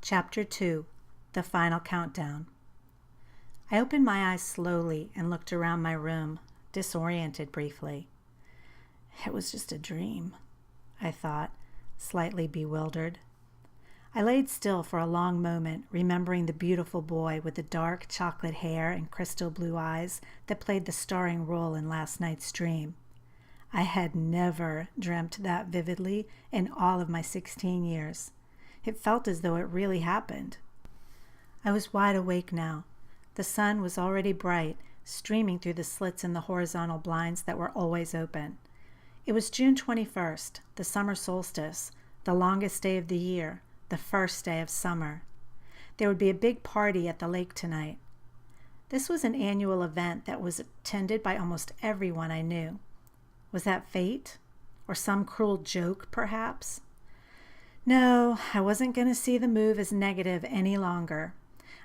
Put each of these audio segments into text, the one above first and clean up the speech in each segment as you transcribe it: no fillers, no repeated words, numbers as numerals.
Chapter 2. The Final Countdown. I opened my eyes slowly and looked around my room, disoriented briefly. It was just a dream, I thought, slightly bewildered. I laid still for a long moment, remembering the beautiful boy with the dark chocolate hair and crystal blue eyes that played the starring role in last night's dream. I had never dreamt that vividly in all of my 16 years. It felt as though it really happened. I was wide awake now. The sun was already bright, streaming through the slits in the horizontal blinds that were always open. It was June 21st, the summer solstice, the longest day of the year, the first day of summer. There would be a big party at the lake tonight. This was an annual event that was attended by almost everyone I knew. Was that fate? Or some cruel joke, perhaps? No, I wasn't going to see the move as negative any longer.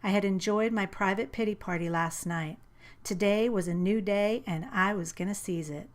I had enjoyed my private pity party last night. Today was a new day, and I was going to seize it.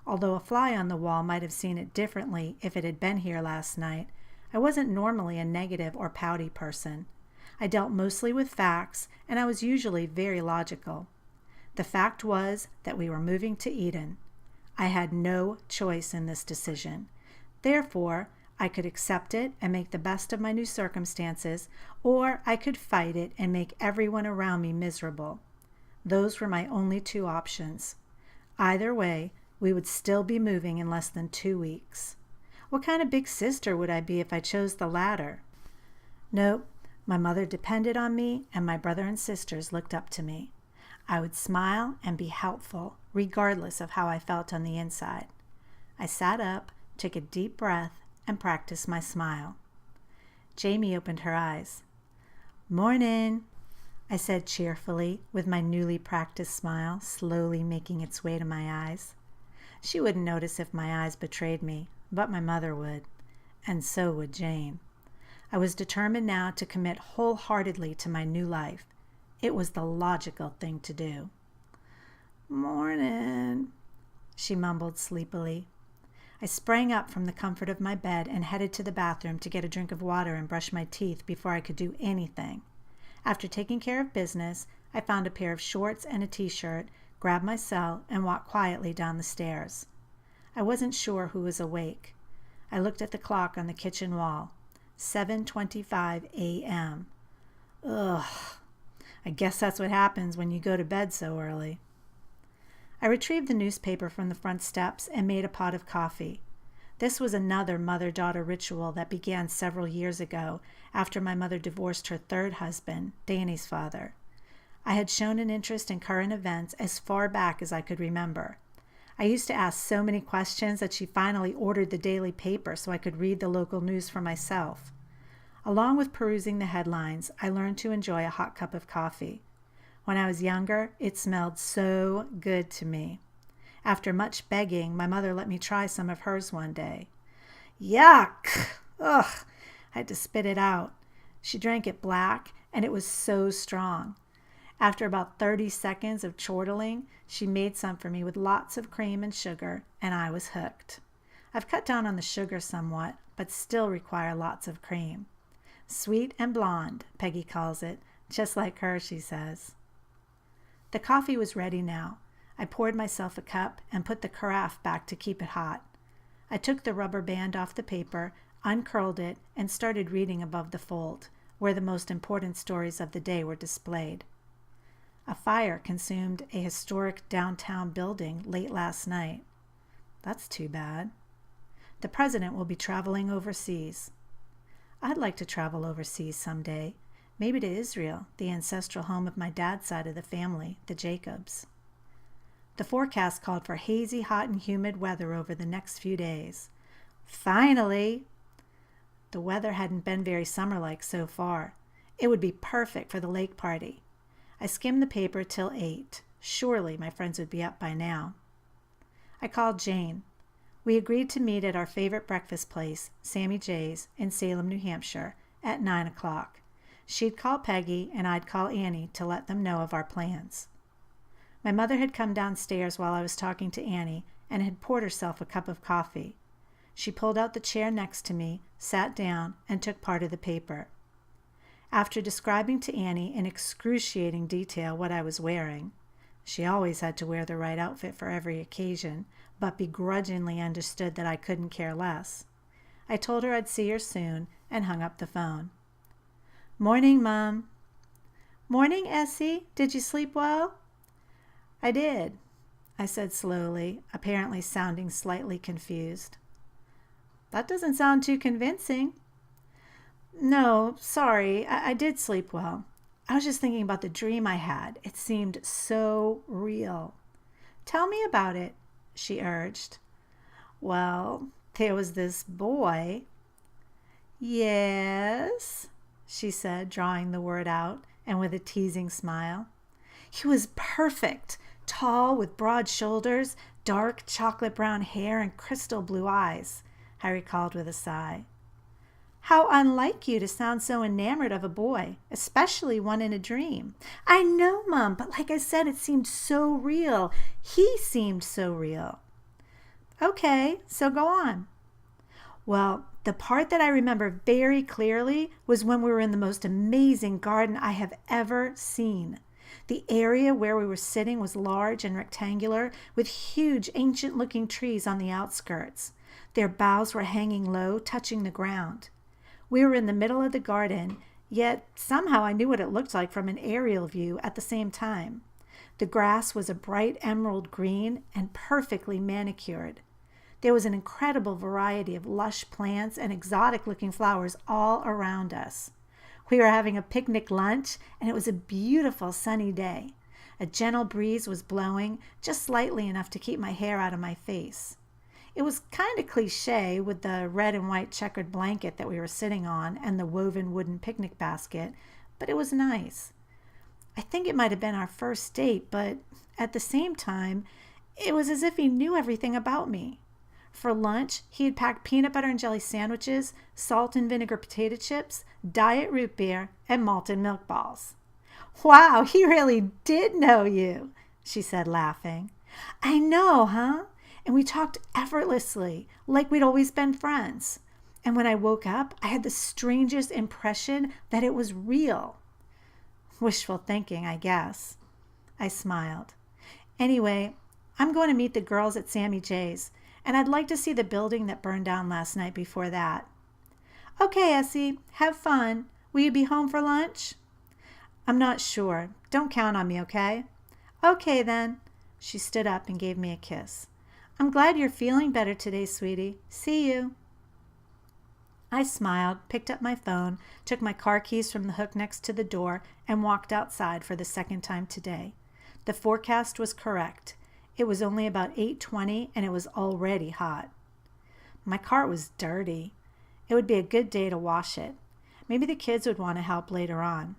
Although a fly on the wall might have seen it differently if it had been here last night, I wasn't normally a negative or pouty person. I dealt mostly with facts, and I was usually very logical. The fact was that we were moving to Eden. I had no choice in this decision. Therefore, I could accept it and make the best of my new circumstances, or I could fight it and make everyone around me miserable. Those were my only two options. Either way, we would still be moving in less than 2 weeks. What kind of big sister would I be if I chose the latter? Nope, my mother depended on me, and my brother and sisters looked up to me. I would smile and be helpful, regardless of how I felt on the inside. I sat up, took a deep breath, and practiced my smile. Jamie opened her eyes. "Morning," I said cheerfully, with my newly practiced smile slowly making its way to my eyes. She wouldn't notice if my eyes betrayed me, but my mother would, and so would Jane. I was determined now to commit wholeheartedly to my new life. It was the logical thing to do. "Morning," she mumbled sleepily. I sprang up from the comfort of my bed and headed to the bathroom to get a drink of water and brush my teeth before I could do anything. After taking care of business, I found a pair of shorts and a t-shirt, grabbed my cell, and walked quietly down the stairs. I wasn't sure who was awake. I looked at the clock on the kitchen wall. 7:25 a.m. Ugh, I guess that's what happens when you go to bed so early. I retrieved the newspaper from the front steps and made a pot of coffee. This was another mother-daughter ritual that began several years ago after my mother divorced her third husband, Danny's father. I had shown an interest in current events as far back as I could remember. I used to ask so many questions that she finally ordered the daily paper so I could read the local news for myself. Along with perusing the headlines, I learned to enjoy a hot cup of coffee. When I was younger, it smelled so good to me. After much begging, my mother let me try some of hers one day. Yuck! Ugh! I had to spit it out. She drank it black, and it was so strong. After about 30 seconds of chortling, she made some for me with lots of cream and sugar, and I was hooked. I've cut down on the sugar somewhat, but still require lots of cream. Sweet and blonde, Peggy calls it, just like her, she says. The coffee was ready now. I poured myself a cup and put the carafe back to keep it hot. I took the rubber band off the paper, uncurled it, and started reading above the fold, where the most important stories of the day were displayed. A fire consumed a historic downtown building late last night. That's too bad. The president will be traveling overseas. I'd like to travel overseas someday. Maybe to Israel, the ancestral home of my dad's side of the family, the Jacobs. The forecast called for hazy, hot, and humid weather over the next few days. Finally! The weather hadn't been very summer-like so far. It would be perfect for the lake party. I skimmed the paper till 8. Surely my friends would be up by now. I called Jane. We agreed to meet at our favorite breakfast place, Sammy J's, in Salem, New Hampshire, at 9 o'clock. She'd call Peggy, and I'd call Annie to let them know of our plans. My mother had come downstairs while I was talking to Annie and had poured herself a cup of coffee. She pulled out the chair next to me, sat down, and took part of the paper. After describing to Annie in excruciating detail what I was wearing, she always had to wear the right outfit for every occasion, but begrudgingly understood that I couldn't care less. I told her I'd see her soon and hung up the phone. "Morning, Mom." "Morning, Essie. Did you sleep well?" "I did," I said slowly, apparently sounding slightly confused. "That doesn't sound too convincing." "No, sorry, I did sleep well. I was just thinking about the dream I had. It seemed so real." "Tell me about it," she urged. "Well, there was this boy." "Yes," she said, drawing the word out, and with a teasing smile. "He was perfect, tall with broad shoulders, dark chocolate brown hair, and crystal blue eyes," I recalled with a sigh. "How unlike you to sound so enamored of a boy, especially one in a dream." "I know, Mom, but like I said, it seemed so real. He seemed so real." "Okay, so go on." "Well, the part that I remember very clearly was when we were in the most amazing garden I have ever seen. The area where we were sitting was large and rectangular, with huge ancient-looking trees on the outskirts. Their boughs were hanging low, touching the ground. We were in the middle of the garden, yet somehow I knew what it looked like from an aerial view at the same time. The grass was a bright emerald green and perfectly manicured. There was an incredible variety of lush plants and exotic-looking flowers all around us. We were having a picnic lunch, and it was a beautiful sunny day. A gentle breeze was blowing, just slightly enough to keep my hair out of my face. It was kind of cliche with the red and white checkered blanket that we were sitting on and the woven wooden picnic basket, but it was nice. I think it might have been our first date, but at the same time, it was as if he knew everything about me. For lunch, he had packed peanut butter and jelly sandwiches, salt and vinegar potato chips, diet root beer, and malted milk balls. "Wow, he really did know you," she said, laughing. "I know, huh? And we talked effortlessly, like we'd always been friends. And when I woke up, I had the strangest impression that it was real." Wishful thinking, I guess. I smiled. "Anyway, I'm going to meet the girls at Sammy J's, and I'd like to see the building that burned down last night before that." "Okay, Essie, have fun. Will you be home for lunch?" "I'm not sure. Don't count on me, okay?" "Okay, then." She stood up and gave me a kiss. "I'm glad you're feeling better today, sweetie. See you." I smiled, picked up my phone, took my car keys from the hook next to the door, and walked outside for the second time today. The forecast was correct. It was only about 8:20, and it was already hot. My car was dirty. It would be a good day to wash it. Maybe the kids would want to help later on.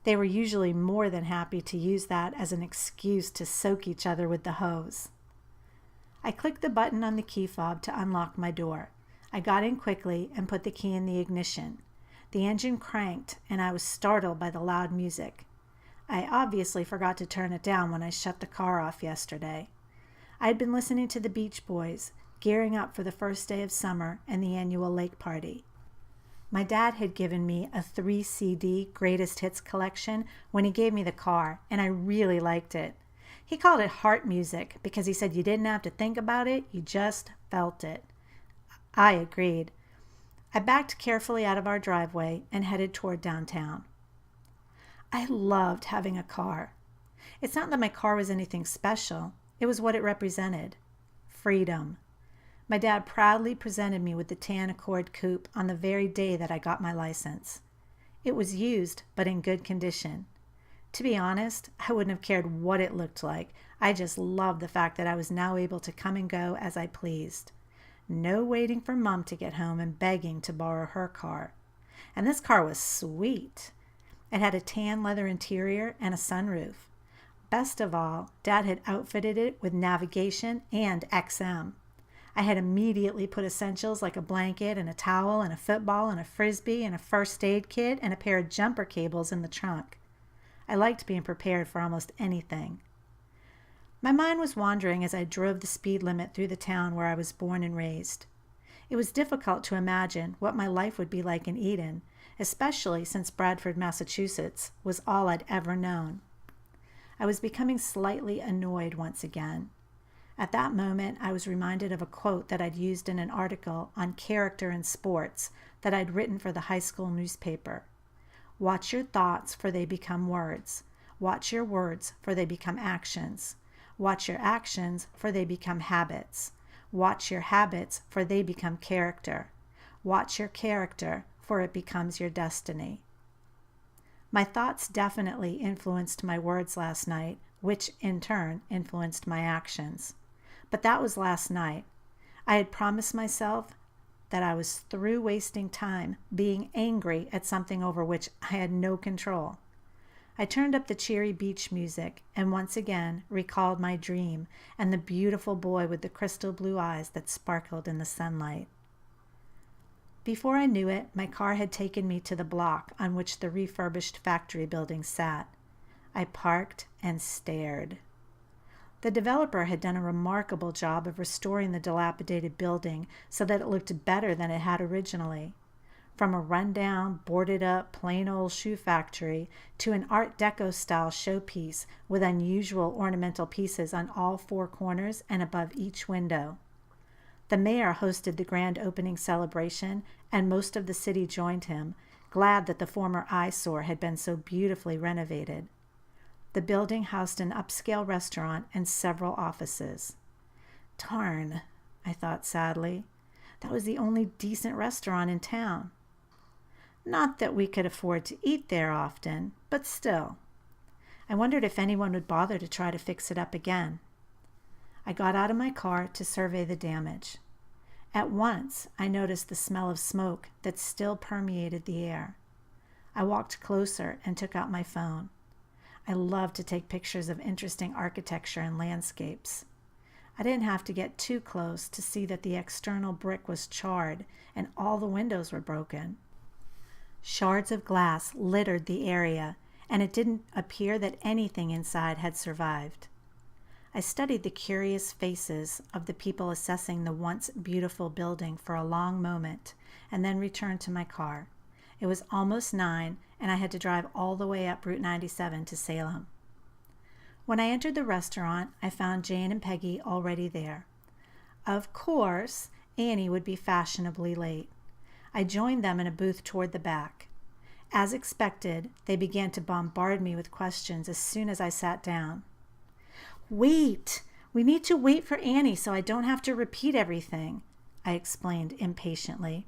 They were usually more than happy to use that as an excuse to soak each other with the hose. I clicked the button on the key fob to unlock my door. I got in quickly and put the key in the ignition. The engine cranked, and I was startled by the loud music. I obviously forgot to turn it down when I shut the car off yesterday. I had been listening to the Beach Boys, gearing up for the first day of summer and the annual lake party. My dad had given me a 3-CD greatest hits collection when he gave me the car, and I really liked it. He called it heart music because he said you didn't have to think about it, you just felt it. I agreed. I backed carefully out of our driveway and headed toward downtown. I loved having a car. It's not that my car was anything special. It was what it represented. Freedom. My dad proudly presented me with the tan Accord coupe on the very day that I got my license. It was used, but in good condition. To be honest, I wouldn't have cared what it looked like. I just loved the fact that I was now able to come and go as I pleased. No waiting for Mom to get home and begging to borrow her car. And this car was sweet. It had a tan leather interior and a sunroof. Best of all, Dad had outfitted it with navigation and XM. I had immediately put essentials like a blanket and a towel and a football and a frisbee and a first aid kit and a pair of jumper cables in the trunk. I liked being prepared for almost anything. My mind was wandering as I drove the speed limit through the town where I was born and raised. It was difficult to imagine what my life would be like in Eden, especially since Bradford, Massachusetts was all I'd ever known. I was becoming slightly annoyed once again. At that moment, I was reminded of a quote that I'd used in an article on character in sports that I'd written for the high school newspaper. Watch your thoughts, for they become words. Watch your words, for they become actions. Watch your actions, for they become habits. Watch your habits, for they become character. Watch your character, for it becomes your destiny. My thoughts definitely influenced my words last night, which in turn influenced my actions. But that was last night. I had promised myself that I was through wasting time being angry at something over which I had no control. I turned up the cheery beach music and once again recalled my dream and the beautiful boy with the crystal blue eyes that sparkled in the sunlight. Before I knew it, my car had taken me to the block on which the refurbished factory building sat. I parked and stared. The developer had done a remarkable job of restoring the dilapidated building so that it looked better than it had originally. From a rundown, boarded-up, plain old shoe factory to an Art Deco-style showpiece with unusual ornamental pieces on all four corners and above each window. The mayor hosted the grand opening celebration, and most of the city joined him, glad that the former eyesore had been so beautifully renovated. The building housed an upscale restaurant and several offices. Darn, I thought sadly. That was the only decent restaurant in town. Not that we could afford to eat there often, but still. I wondered if anyone would bother to try to fix it up again. I got out of my car to survey the damage. At once, I noticed the smell of smoke that still permeated the air. I walked closer and took out my phone. I love to take pictures of interesting architecture and landscapes. I didn't have to get too close to see that the external brick was charred and all the windows were broken. Shards of glass littered the area, and it didn't appear that anything inside had survived. I studied the curious faces of the people assessing the once beautiful building for a long moment, and then returned to my car. It was almost 9, and I had to drive all the way up Route 97 to Salem. When I entered the restaurant, I found Jane and Peggy already there. Of course, Annie would be fashionably late. I joined them in a booth toward the back. As expected, they began to bombard me with questions as soon as I sat down. Wait! We need to wait for Annie so I don't have to repeat everything, I explained impatiently.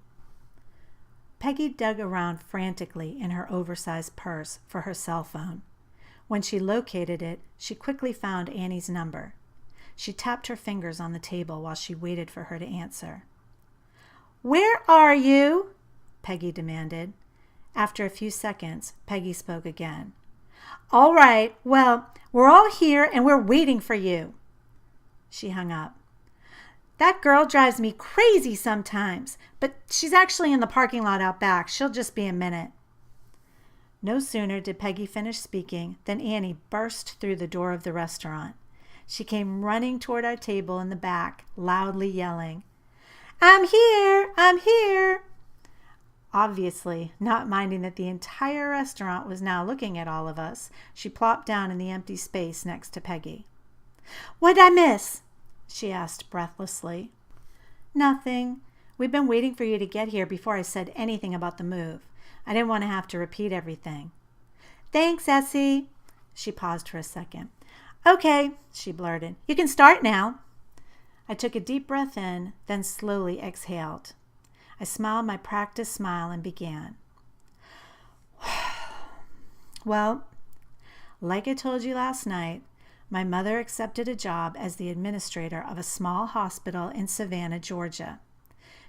Peggy dug around frantically in her oversized purse for her cell phone. When she located it, she quickly found Annie's number. She tapped her fingers on the table while she waited for her to answer. "Where are you?" Peggy demanded. After a few seconds, Peggy spoke again. "All right, well, we're all here and we're waiting for you." She hung up. "That girl drives me crazy sometimes, but she's actually in the parking lot out back. She'll just be a minute." No sooner did Peggy finish speaking than Annie burst through the door of the restaurant. She came running toward our table in the back, loudly yelling, "I'm here! I'm here!" Obviously, not minding that the entire restaurant was now looking at all of us, she plopped down in the empty space next to Peggy. "What'd I miss?" she asked breathlessly. "Nothing. We've been waiting for you to get here before I said anything about the move. I didn't want to have to repeat everything." "Thanks, Essie." She paused for a second. "Okay," she blurted. "You can start now." I took a deep breath in, then slowly exhaled. I smiled my practiced smile and began. Well, like I told you last night, my mother accepted a job as the administrator of a small hospital in Savannah, Georgia.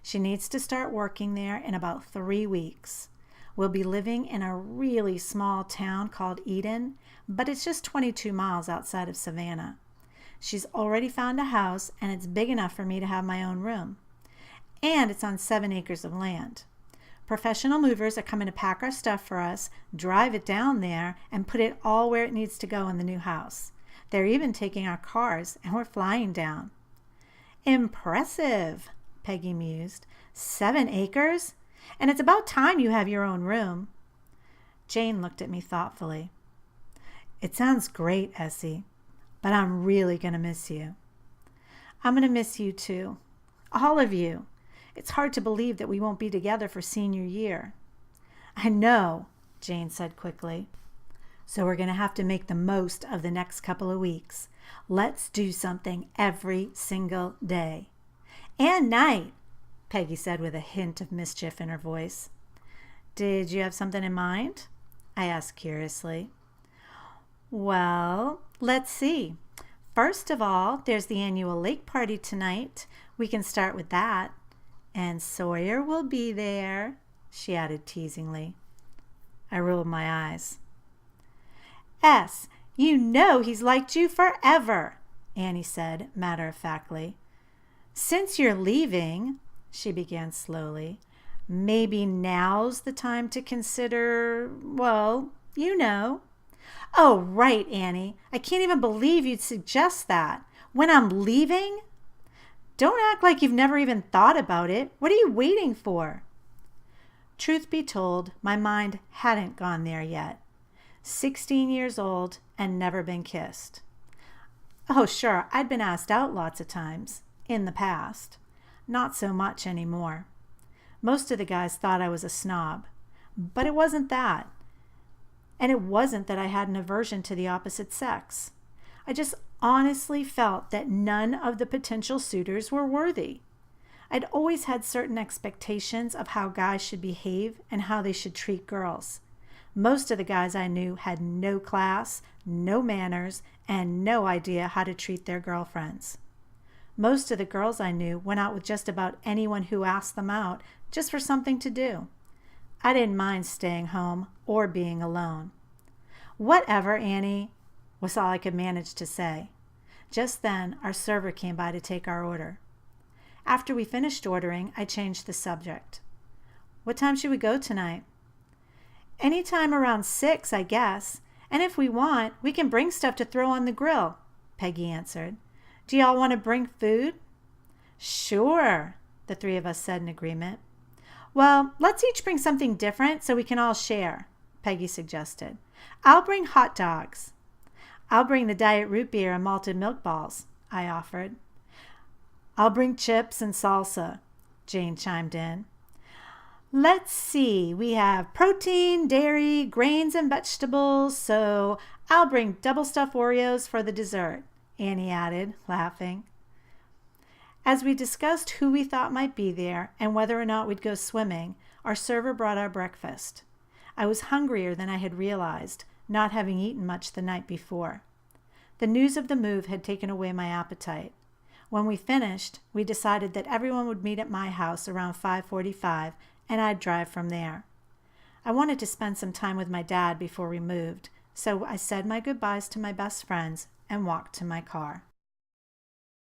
She needs to start working there in about 3 weeks. We'll be living in a really small town called Eden, but it's just 22 miles outside of Savannah. She's already found a house, and it's big enough for me to have my own room. And it's on 7 acres of land. Professional movers are coming to pack our stuff for us, drive it down there, and put it all where it needs to go in the new house. They're even taking our cars, and we're flying down. "Impressive," Peggy mused. 7 acres? And it's about time you have your own room. Jane looked at me thoughtfully. It sounds great, Essie, but I'm really going to miss you. I'm going to miss you too. All of you. It's hard to believe that we won't be together for senior year. I know, Jane said quickly. So we're going to have to make the most of the next couple of weeks. Let's do something every single day. And night, Peggy said with a hint of mischief in her voice. Did you have something in mind? I asked curiously. Well, let's see. First of all, there's the annual lake party tonight. We can start with that. And Sawyer will be there, she added teasingly. I rolled my eyes. "Es, you know he's liked you forever," Annie said matter-of-factly. "Since you're leaving," she began slowly, "maybe now's the time to consider, well, you know." "Oh, right, Annie. I can't even believe you'd suggest that. When I'm leaving? Don't act like you've never even thought about it. What are you waiting for?" Truth be told, my mind hadn't gone there yet. 16 years old and never been kissed. Oh, sure, I'd been asked out lots of times, in the past. Not so much anymore. Most of the guys thought I was a snob, but it wasn't that. And it wasn't that I had an aversion to the opposite sex. I just honestly felt that none of the potential suitors were worthy. I'd always had certain expectations of how guys should behave and how they should treat girls. Most of the guys I knew had no class, no manners, and no idea how to treat their girlfriends. Most of the girls I knew went out with just about anyone who asked them out just for something to do. I didn't mind staying home or being alone. "Whatever, Annie," was all I could manage to say. Just then, our server came by to take our order. After we finished ordering, I changed the subject. "What time should we go tonight?" "Any time around 6, I guess. And if we want, we can bring stuff to throw on the grill," Peggy answered. "Do y'all want to bring food?" "Sure," the three of us said in agreement. "Well, let's each bring something different so we can all share," Peggy suggested. "I'll bring hot dogs." "I'll bring the diet root beer and malted milk balls," I offered. "I'll bring chips and salsa," Jane chimed in. "Let's see, we have protein, dairy, grains, and vegetables, so I'll bring double-stuffed Oreos for the dessert," Annie added, laughing. As we discussed who we thought might be there and whether or not we'd go swimming, our server brought our breakfast. I was hungrier than I had realized, not having eaten much the night before. The news of the move had taken away my appetite. When we finished, we decided that everyone would meet at my house around 5:45, and I'd drive from there. I wanted to spend some time with my dad before we moved, so I said my goodbyes to my best friends and walked to my car.